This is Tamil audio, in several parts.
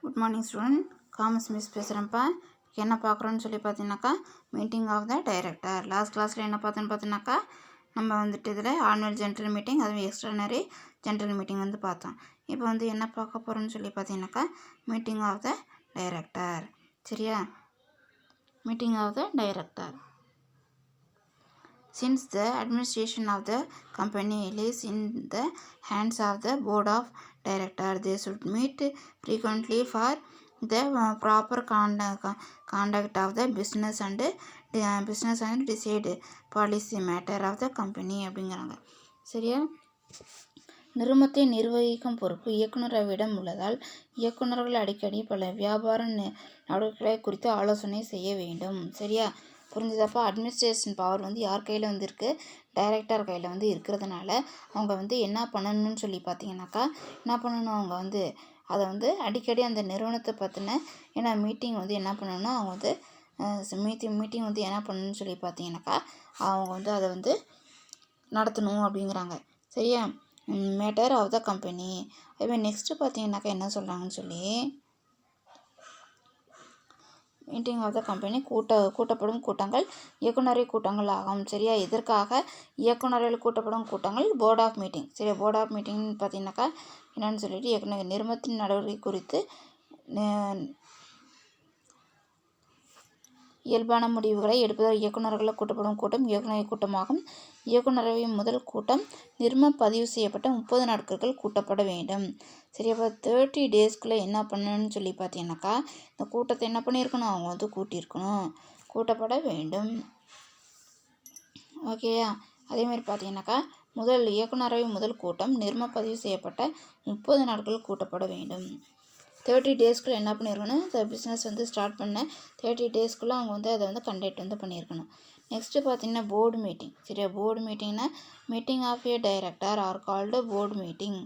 Good morning student. Commerce miss பேசுகிறேன்ப்பா. என்ன பார்க்குறோன்னு சொல்லி பார்த்தீங்கன்னாக்கா meeting of the director. Last கிளாஸில் என்ன பார்த்தோன்னு பார்த்தீங்கன்னாக்கா நம்ம வந்துட்டு இதில் ஆனுவல் ஜென்ரல் மீட்டிங், அதுவும் எக்ஸ்ட்ரானரி ஜென்ரல் மீட்டிங் வந்து பார்த்தோம். இப்போ வந்து என்ன பார்க்க போகிறோன்னு சொல்லி பார்த்தீங்கன்னாக்கா மீட்டிங் ஆஃப் த டைரக்டர். சரியா? Meeting of the director. Since the administration of the company is in the hands of the board of directors, they should meet frequently for the proper conduct of the business and decide policy matter of the company அப்படிங்கிறாங்க. சரியா? நிறுவனத்தை நிர்வகிக்கும் பொறுப்பு இயக்குநரவிடம் உள்ளதால் இயக்குநர்கள் அடிக்கடி பல வியாபார நடவடிக்கைகளை குறித்து ஆலோசனை செய்ய வேண்டும். சரியா? புரிஞ்சுதாப்பா? அட்மினிஸ்ட்ரேஷன் பவர் வந்து யார் கையில் வந்து இருக்குது? டைரக்டர் கையில் வந்து இருக்கிறதுனால அவங்க வந்து என்ன பண்ணணும்னு சொல்லி பார்த்தீங்கன்னாக்கா என்ன பண்ணணும், அவங்க வந்து அதை வந்து அடிக்கடி அந்த நிறுவனத்தை பற்றின ஏன்னா மீட்டிங் வந்து என்ன பண்ணணும்னா அவங்க வந்து மீட்டிங் வந்து என்ன பண்ணணும்னு சொல்லி பார்த்தீங்கன்னாக்கா அவங்க வந்து அதை வந்து நடத்தணும் அப்படிங்கிறாங்க. சரியா? Matter of the company. அதுவே நெக்ஸ்ட்டு பார்த்தீங்கன்னாக்கா என்ன சொல்கிறாங்கன்னு சொல்லி மீட்டிங் ஆஃப் த கம்பெனி கூட்டப்படும் கூட்டங்கள் இயக்குநரை கூட்டங்கள் ஆகும். சரியா? இதற்காக இயக்குநர்கள் கூட்டப்படும் கூட்டங்கள் போர்ட் ஆஃப் மீட்டிங். சரியா? போர்ட் ஆஃப் மீட்டிங்னு பார்த்தீங்கன்னாக்கா என்னென்னு சொல்லிட்டு இயக்குநர் நிறுவனத்தின் நடவடிக்கை குறித்து இயல்பான முடிவுகளை எடுப்பதால் இயக்குநர்களால் கூட்டப்படும் கூட்டம் இயக்குநரை கூட்டமாகும். இயக்குநரவையின் முதல் கூட்டம் நிறுவனம் பதிவு செய்யப்பட்ட 30 நாட்கள் கூட்டப்பட வேண்டும். சரி, அப்போ 30 டேஸ்க்குள்ளே என்ன பண்ணணும்னு சொல்லி பார்த்தீங்கன்னாக்கா இந்த கூட்டத்தை என்ன பண்ணியிருக்கணும், அவங்க வந்து கூட்டப்பட வேண்டும். ஓகேயா? அதேமாதிரி பார்த்தீங்கன்னாக்கா இயக்குநரவை முதல் கூட்டம் நிறுவனம் பதிவு செய்யப்பட்ட 30 நாட்கள் கூட்டப்பட வேண்டும். 30 டேஸ்க்குள்ளே என்ன பண்ணியிருக்கணும், இந்த பிஸ்னஸ் வந்து ஸ்டார்ட் பண்ண 30 டேஸ்க்குள்ளே அவங்க வந்து அதை வந்து கண்டக்ட் வந்து பண்ணியிருக்கணும். நெக்ஸ்ட்டு பார்த்தீங்கன்னா போர்டு மீட்டிங். சரியா? போர்டு மீட்டிங்னா meeting of a director or called board meeting.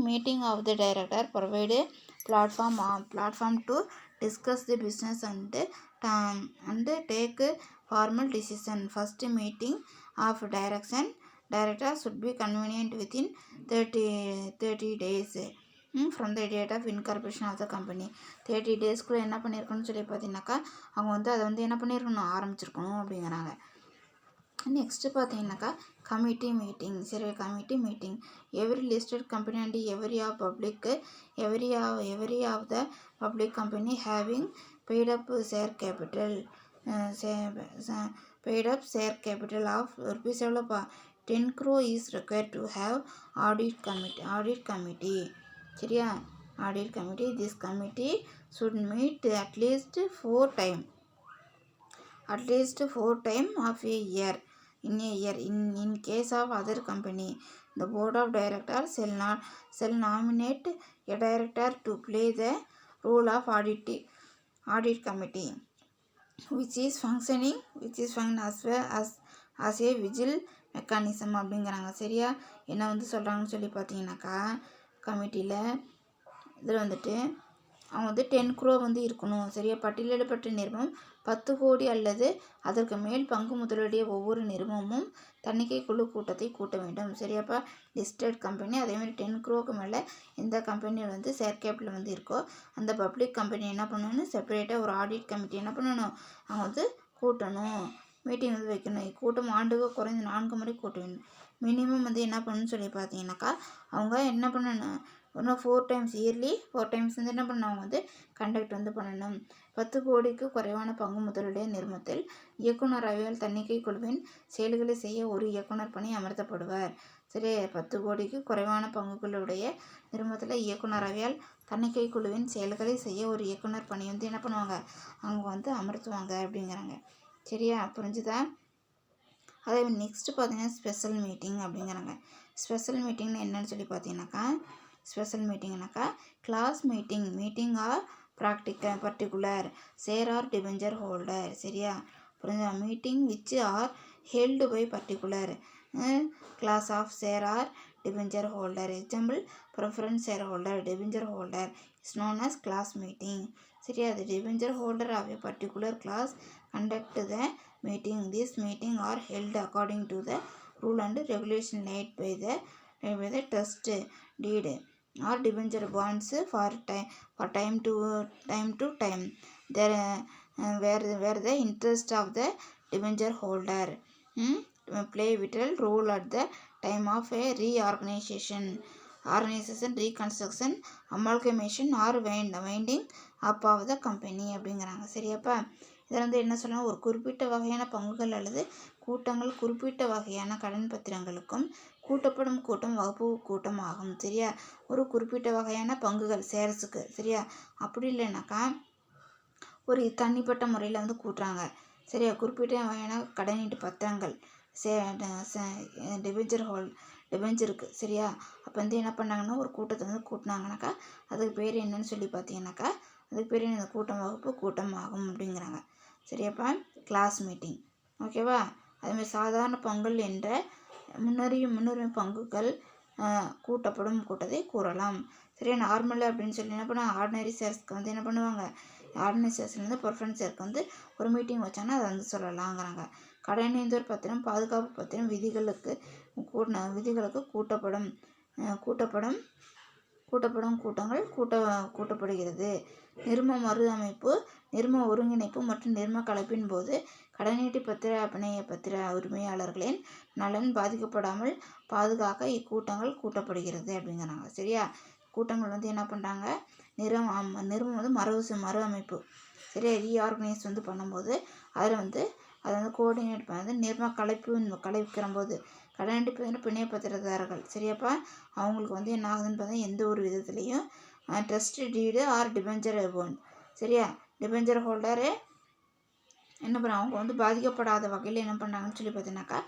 Meeting of the director provide platform to discuss the business and take formal decision. First meeting of director should be convenient within 30 days from the date of incorporation of the company. 30 டேஸ்க்குள்ளே என்ன பண்ணியிருக்கணும்னு சொல்லி பார்த்தீங்கன்னாக்கா அவங்க வந்து அதை வந்து என்ன பண்ணியிருக்கணும், ஆரம்பிச்சிருக்கணும் அப்படிங்கிறாங்க. நெக்ஸ்ட்டு பார்த்தீங்கன்னாக்கா கமிட்டி மீட்டிங். சரி, committee meeting every listed company and every of the public company having paid up share capital of rupees எவ்வளோப்பா 10 crore is required to have audit committee. சரியா? audit committee. This committee should meet at least 4 times of a year. In case of other company, the board of directors shall nominate a director to play the role of audit committee, which is functioning as a vigil mechanism அப்படிங்கிறாங்க. சரியா? என்ன வந்து சொல்கிறாங்கன்னு சொல்லி பார்த்தீங்கன்னாக்கா கமிட்டியில் இதில் வந்துட்டு அவங்க வந்து 10 crore வந்து இருக்கணும். சரியா? பட்டியலிடப்பட்ட நிறுவனம் 10 கோடி அல்லது அதற்கு மேல் பங்கு முதலுடைய ஒவ்வொரு நிறுவனமும் தணிக்கை குழு கூட்டத்தை கூட்ட வேண்டும். சரியாப்பா? லிஸ்டட் கம்பெனி அதேமாதிரி 10 crore மேலே எந்த கம்பெனியில் வந்து ஷேர் கேபிட்டல் வந்து இருக்கோ அந்த பப்ளிக் கம்பெனி என்ன பண்ணணும், செப்பரேட்டாக ஒரு ஆடிட் கமிட்டி என்ன பண்ணணும், அவங்க வந்து கூட்டணும், மீட்டிங் வந்து வைக்கணும். கூட்டம் ஆண்டுக்கு குறைந்த 4 முறை கூட்ட வேண்டும். மினிமம் வந்து என்ன பண்ணணும்னு சொல்லி பார்த்தீங்கன்னாக்கா அவங்க என்ன பண்ணணும், இன்னும் 4 times இயர்லி 4 times வந்து என்ன பண்ணணும், அவங்க வந்து கண்டக்ட் வந்து பண்ணணும். 10 கோடிக்கு குறைவான பங்கு முதலுடைய நிறுவனத்தில் இயக்குனர் அவையால் தணிக்கை குழுவின் செயல்களை செய்ய ஒரு இயக்குனர் பணி அமர்த்தப்படுவார். சரி, 10 கோடிக்கு குறைவான பங்குகளுடைய நிறுவனத்தில் இயக்குனர் அவையால் தணிக்கை குழுவின் செயல்களை செய்ய ஒரு இயக்குனர் பணி வந்து என்ன பண்ணுவாங்க, அவங்க வந்து அமர்த்துவாங்க அப்படிங்கிறாங்க. சரியா? புரிஞ்சுதா? அதே நெக்ஸ்ட்டு பார்த்தீங்கன்னா ஸ்பெஷல் மீட்டிங் அப்படிங்கிறாங்க. ஸ்பெஷல் மீட்டிங்னு என்னன்னு சொல்லி பார்த்தீங்கன்னாக்கா ஸ்பெஷல் மீட்டிங்னாக்கா class meeting or particular share or debenture holder. சரியா? புரிஞ்சா? Meeting which are held by particular class of share or debenture holder. Example preference share holder, debenture holder is known as class meeting. சரியா? the debenture holder of a particular class conduct the meeting. This meeting are held according to the rule and regulation laid by the trust deed or debenture bonds for time to time there where the interest of the debenture holder play vital role at the time of a organization, reconstruction, amalgamation or winding up of the company அப்படிங்கிறாங்க. சரியாப்பா? இதில் வந்து என்ன சொல்லணும், ஒரு குறிப்பிட்ட வகையான பங்குகள் அல்லது கூட்டங்கள் குறிப்பிட்ட வகையான கடன் பத்திரங்களுக்கும் கூட்டப்படும் கூட்டம் வகுப்பு கூட்டம் ஆகும். சரியா? ஒரு குறிப்பிட்ட வகையான பங்குகள் ஷேர்ஸுக்கு. சரியா? அப்படி இல்லைனாக்கா ஒரு தனிப்பட்ட முறையில் வந்து கூட்டுறாங்க. சரியா? குறிப்பிட்ட வகையான கடனீட்டு பத்திரங்கள் டிபெஞ்சருக்கு. சரியா? அப்போ வந்து என்ன பண்ணாங்கன்னா ஒரு கூட்டத்தை வந்து கூட்டினாங்கனாக்கா அதுக்கு பேர் என்னன்னு சொல்லி பார்த்தீங்கன்னாக்கா அதுக்கு பேர் இந்த கூட்டம் வகுப்பு கூட்டம் ஆகும் அப்படிங்கிறாங்க. சரியாப்பா? Class meeting. ஓகேவா? அதுமாதிரி சாதாரண பங்குகள் என்ற முன்னுரிமை பங்குகள் கூட்டப்படும் கூட்டத்தை கூறலாம். சரியா? நார்மல் அப்படின்னு சொல்லி என்ன பண்ணுவாங்க, ஆர்டினரி ஷேர்ஸ்க்கு வந்து என்ன பண்ணுவாங்க, ஆர்டினரி ஷேர்ஸ்லேருந்து ப்ரிஃபரன்ஸ் ஷேருக்கு வந்து ஒரு மீட்டிங் வச்சாங்கன்னா அதை வந்து சொல்லலாங்கிறாங்க. கடனீந்தோர் பத்திரம் பாதுகாப்பு பத்திரம் விதிகளுக்கு கூட்டப்படும் கூட்டங்கள் கூட்டப்படுகிறது. நிர்ம மறுஅமைப்பு, நிர்ம ஒருங்கிணைப்பு மற்றும் நிர்ம கலப்பின் போது கடனீட்டு பத்திர பிணைய பத்திர உரிமையாளர்களின் நலன் பாதிக்கப்படாமல் பாதுகாக்க இக்கூட்டங்கள் கூட்டப்படுகிறது அப்படிங்கிறாங்க. சரியா? கூட்டங்கள் வந்து என்ன பண்ணுறாங்க, நிர்மம் வந்து மறு அமைப்பு. சரியா? ரீஆர்கனைஸ் வந்து பண்ணும்போது அதில் வந்து அதை வந்து கோஆர்டினேட் பண்ணது நிர்ம கலைக்கிற போது கடனீட்டு பிணைய பத்திரதாரர்கள். சரியாப்பா? அவங்களுக்கு வந்து என்ன ஆகுதுன்னு பார்த்தா எந்த ஒரு விதத்துலேயும் trust deed or debenture bond. சரியா? டிபெஞ்சர் ஹோல்டரு என்ன பண்ண அவங்க வந்து பாதிக்கப்படாத வகையில் என்ன பண்ணுறாங்கன்னு சொல்லி பார்த்தீங்கன்னாக்கா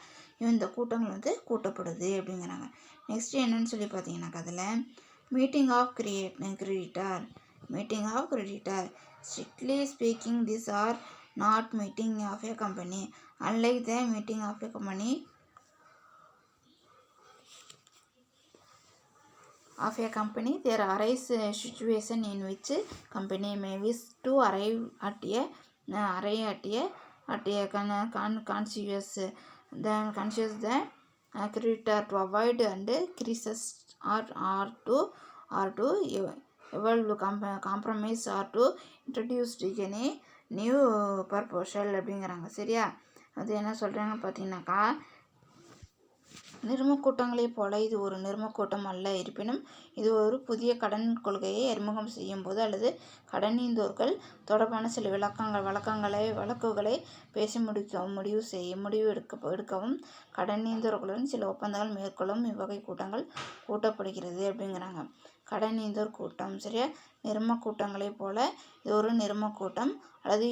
இந்த கூட்டங்கள் வந்து கூட்டப்படுது அப்படிங்கிறாங்க. நெக்ஸ்ட்டு என்னன்னு சொல்லி பார்த்தீங்கன்னாக்கா அதில் meeting of creditor strictly speaking this are not meeting of a company. Unlike the meeting of a company, there arise a situation in which company may wish to arrive at a conscious the creditor to avoid and crisis or to evolve compromise or to introduce any new proposal அப்படிங்கிறாங்க. சரியா? அது என்ன சொல்கிறாங்கன்னு பார்த்தீங்கன்னாக்கா நிர்ம கூட்டங்களைப் போல இது ஒரு நிர்ம கூட்டம் அல்ல. இருப்பினும் இது ஒரு புதிய கடன் கொள்கையை அறிமுகம் செய்யும் போது அல்லது கடனீந்தோர்கள் தொடர்பான சில வழக்குகளை பேசி முடிவு எடுக்கவும் கடனீந்தோர்களுடன் சில ஒப்பந்தங்கள் மேற்கொள்ளவும் இவ்வகை கூட்டங்கள் கூட்டப்படுகிறது அப்படிங்கிறாங்க. கடனீந்தோர் கூட்டம். சரியா? நிர்ம கூட்டங்களைப் போல இது ஒரு நிர்ம கூட்டம் அல்லது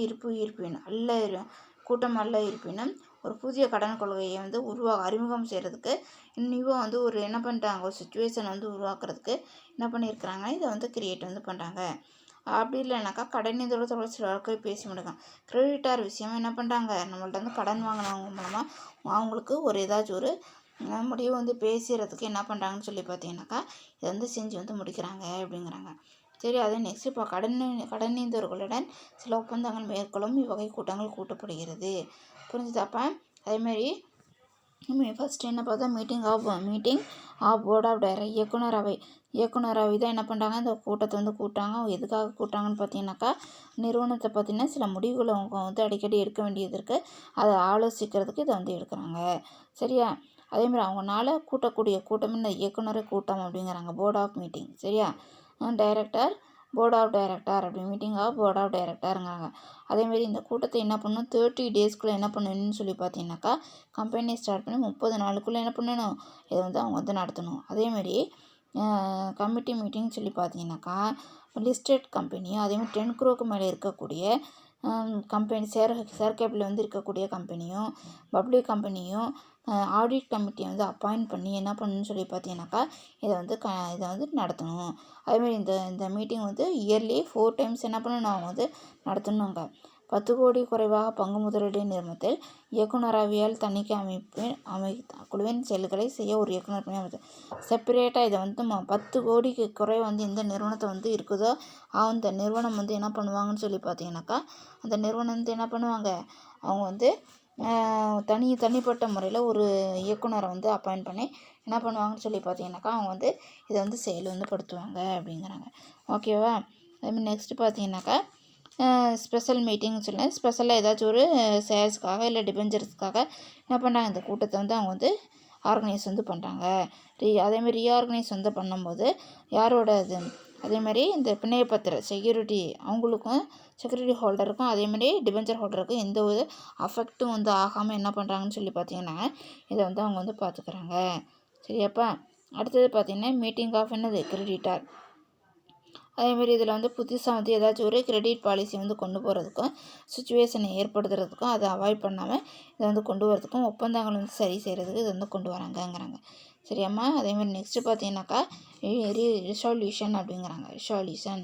கூட்டம் அல்ல. இருப்பினும் ஒரு புதிய கடன் கொள்கையை வந்து அறிமுகம் செய்கிறதுக்கு இன்னும் வந்து ஒரு என்ன பண்ணிட்டாங்க, ஒரு சுச்சுவேஷன் வந்து உருவாக்குறதுக்கு என்ன பண்ணியிருக்கிறாங்க, இதை வந்து கிரியேட் வந்து பண்ணுறாங்க. அப்படி இல்லைனாக்கா கடனீந்தோட தொடர்பு சில வழக்கை பேசி முடிக்கும். கிரெடிட்டார் விஷயம் என்ன பண்ணுறாங்க, நம்மள்ட்ட வந்து கடன் வாங்கினவங்க மூலமாக அவங்களுக்கு ஒரு ஏதாச்சும் ஒரு முடிவு வந்து பேசுகிறதுக்கு என்ன பண்ணுறாங்கன்னு சொல்லி பார்த்தீங்கன்னாக்கா இதை வந்து செஞ்சு வந்து முடிக்கிறாங்க அப்படிங்கிறாங்க. சரி, அதே நெக்ஸ்ட் இப்போ கடனீந்தோர்களுடன் சில ஒப்பந்தங்கள் மேற்கொள்ளும் இவ்வகை கூட்டங்கள் கூட்டப்படுகிறது. புரிஞ்சுதாப்பா? அதேமாதிரி ஃபஸ்ட்டு என்ன பார்த்தா மீட்டிங் ஆஃப் போர்ட் ஆஃப் இயக்குனர் அவை தான் என்ன பண்ணுறாங்க, இந்த கூட்டத்தை வந்து கூட்டாங்க. எதுக்காக கூட்டாங்கன்னு பார்த்தீங்கன்னாக்கா நிறுவனத்தை பற்றின சில முடிவுகளை அவங்க வந்து அடிக்கடி எடுக்க வேண்டியது இருக்குது, அதை ஆலோசிக்கிறதுக்கு இதை வந்து எடுக்கிறாங்க. சரியா? அதேமாதிரி அவங்களால கூட்டக்கூடிய கூட்டம் இந்த இயக்குனர் கூட்டம் அப்படிங்கிறாங்க. Board of meeting. சரியா? போர்ட் ஆஃப் டைரக்டர் அப்படி மீட்டிங் ஆஃப் போர்ட் ஆஃப் டைரக்டருங்கிறாங்க. அதேமாரி இந்த கூட்டத்தை என்ன பண்ணணும், 30 டேஸ்க்குள்ளே என்ன பண்ணணும்னு சொல்லி பார்த்தீங்கன்னாக்கா கம்பெனி ஸ்டார்ட் பண்ணி 30 நாளுக்குள்ளே என்ன பண்ணணும், இதை வந்து அவங்க வந்து நடத்தணும். அதேமாரி கமிட்டி மீட்டிங் சொல்லி பார்த்தீங்கன்னாக்கா லிஸ்டட் கம்பெனியும் அதேமாதிரி 10 crore மேலே இருக்கக்கூடிய கம்பெனி ஷேர் கேபிட்டல் வந்து இருக்கக்கூடிய கம்பெனியும் பப்ளிக் கம்பெனியும் ஆடிட் கமிட்டியை வந்து அப்பாயிண்ட் பண்ணி என்ன பண்ணணும்னு சொல்லி பார்த்தீங்கன்னாக்கா இதை வந்து நடத்தணும். அதேமாதிரி இந்த மீட்டிங் வந்து இயர்லி 4 times என்ன பண்ணணும், அவங்க வந்து நடத்தணுங்க. 10 கோடி குறைவாக பங்கு முதலீடு நிறுவனத்தில் இயக்குநரவியல் தணிக்கை குழுவின் செயல்களை செய்ய ஒரு இயக்குனர் பணி அமைத்து செப்பரேட்டாக இதை வந்து 10 கோடிக்கு குறை வந்து எந்த நிறுவனத்தை வந்து இருக்குதோ அந்த நிறுவனம் வந்து என்ன பண்ணுவாங்கன்னு சொல்லி பார்த்தீங்கன்னாக்கா அந்த நிறுவனம் வந்து என்ன பண்ணுவாங்க, அவங்க வந்து தனிப்பட்ட முறையில் ஒரு இயக்குனரை வந்து அப்பாயிண்ட் பண்ணி என்ன பண்ணுவாங்கன்னு சொல்லி பார்த்தீங்கன்னாக்கா அவங்க வந்து இதை வந்து செயல் வந்து படுத்துவாங்க அப்படிங்கிறாங்க. ஓகேவா? அதுமாதிரி நெக்ஸ்ட்டு பார்த்தீங்கன்னாக்கா ஸ்பெஷல் மீட்டிங்னு சொல்லி ஸ்பெஷலாக ஏதாச்சும் ஒரு ஷேர்ஸ்க்காக இல்லை டிபெஞ்சர்ஸ்க்காக என்ன பண்ணுறாங்க, இந்த கூட்டத்தை வந்து அவங்க வந்து ஆர்கனைஸ் வந்து பண்ணுறாங்க. அதேமாதிரி ரீஆர்கனைஸ் வந்து பண்ணும்போது யாரோட இது அதேமாதிரி இந்த பிணைய பத்திர செக்யூரிட்டி அவங்களுக்கும் செக்யூரிட்டி ஹோல்டருக்கும் அதேமாதிரி டிபெஞ்சர் ஹோல்டருக்கும் எந்த ஒரு அஃபெக்ட்டும் வந்து ஆகாமல் என்ன பண்ணுறாங்கன்னு சொல்லி பார்த்தீங்கன்னா இதை வந்து அவங்க வந்து பார்த்துக்குறாங்க. சரியாப்பா? அடுத்தது பார்த்திங்கன்னா மீட்டிங் ஆஃப் என்னது கிரெடிட்டார். அதேமாரி இதில் வந்து புதுசாக வந்து ஏதாச்சும் ஒரு கிரெடிட் பாலிசி வந்து கொண்டு போகிறதுக்கும் சுச்சுவேஷனை ஏற்படுத்துறதுக்கும் அதை அவாய்ட் பண்ணாமல் இதை வந்து கொண்டு வரதுக்கும் ஒப்பந்தங்கள் வந்து சரி செய்கிறதுக்கு இதை வந்து கொண்டு வராங்கங்கிறாங்க. சரியாம்மா? அதேமாதிரி நெக்ஸ்ட்டு பார்த்தீங்கன்னாக்கா ரிசால்யூஷன் அப்படிங்கிறாங்க. ரிசால்யூஷன்